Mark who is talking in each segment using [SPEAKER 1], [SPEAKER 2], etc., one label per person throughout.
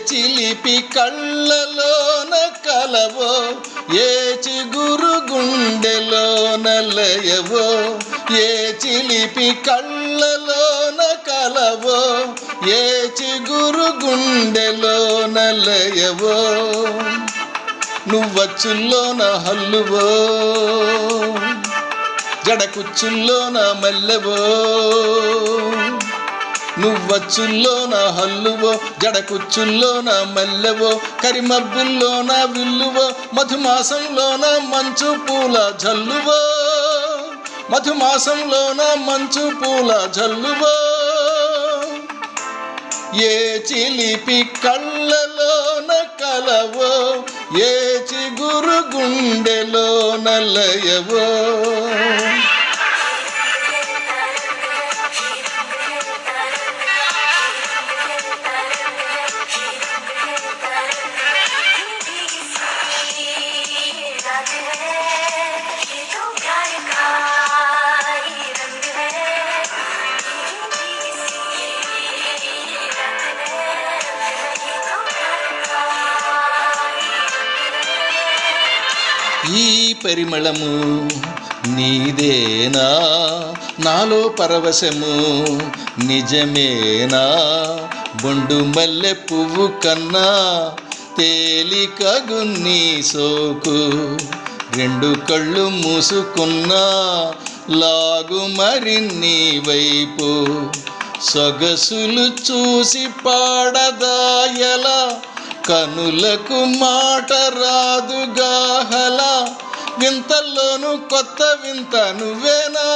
[SPEAKER 1] చిలిపి కళ్ళలోన కలవో, ఏ చిగురు గుండెలోన లయవో, ఏ చిలిపి కళ్ళలోన కలవో, ఏ చిగురు గుండెలోన లయవో, నువ్వచ్చుల్లోన హల్లువో, జడకుచ్చుల్లోన మల్లెవో, నువ్వచ్చుల్లోన హల్లువో, జడకుచ్చుల్లోన మల్లెవో, కరిమబ్బుల్లోన విల్లువో, మధుమాసంలోన మంచు పూల జల్లువో, మధుమాసంలోన మంచు పూల జల్లువో, ఏ చిలిపి కళ్ళలోన కలవో, ఏ చిగురు గుండెలోన లయవో. ఈ పరిమళము నీదేనా, నాలో పరవశము నిజమేనా, బొండు మల్లె పువ్వు కన్నా తేలికగున్ని సోకు, రెండు కళ్ళు మూసుకున్నా లాగు మరిన్ని వైపు, సొగసులు చూసి పాడదాయలా, కనులకు మాట రాదుగాహల, వింతల్లోనూ కొత్త వింత నువ్వేనా,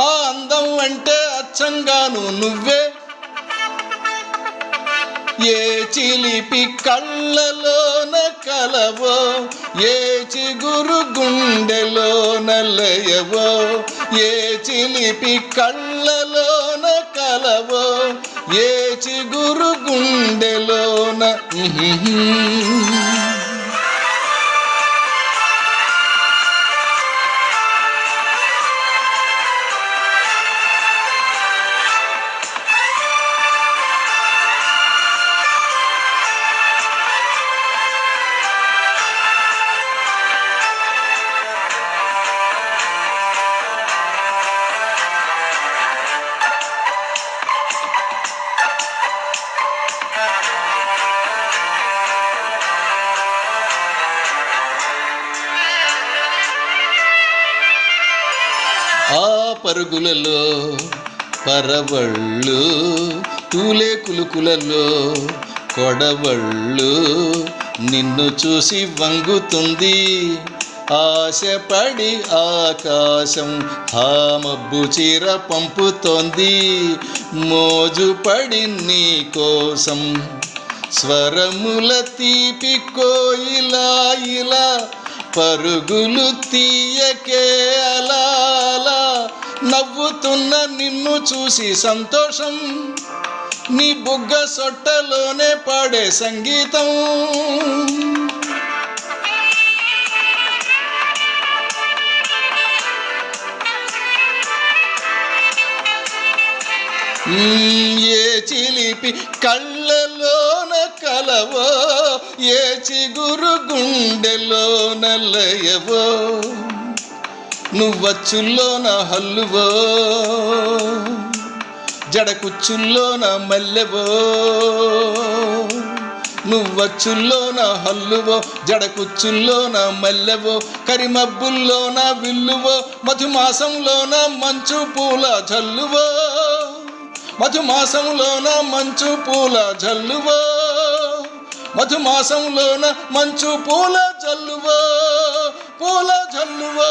[SPEAKER 1] ఆ అందం అంటే అచ్చంగాను నువ్వే, ఏ చిలిపి కళ్ళలోన కలవో, ఏ చిగురు గుండెలోన లయవో, ఏ చిలిపి కళ్ళలోన కలవో, ఏ చిగురు గుండెలోన. ఆ పరుగులలో పరవళ్ళు, తూలే కులుకులలో కొడవళ్ళు, నిన్ను చూసి వంగుతుంది ఆశపడి ఆకాశం, ఆ మబ్బు చీర పంపుతోంది మోజుపడి నీ కోసం, స్వరముల తీపి కోయిలా ఇలా పరుగులు తీయకే అలా అలా, నవ్వుతున్న నిన్ను చూసి సంతోషం, నీ బుగ్గ సొట్టలోనే పాడే సంగీతం, ఏ చిలిపి కళ్ళలోన కలవో, ఏ చిగురు గుండెలోన లయవో, నువ్వచ్చుల్లోన హల్లువో, జడకుచ్చుల్లోన మల్లెవో, నువ్వచ్చుల్లోన హల్లువో, జడకుచ్చుల్లోన మల్లెవో, కరిమబ్బుల్లోన విల్లువో, మధుమాసంలోన మంచు పూల జల్లువో, మధుమాసంలోన మంచు పూల జల్లువో, మధుమాసంలోన మంచు పూల జల్లువో, పూల జల్లువో.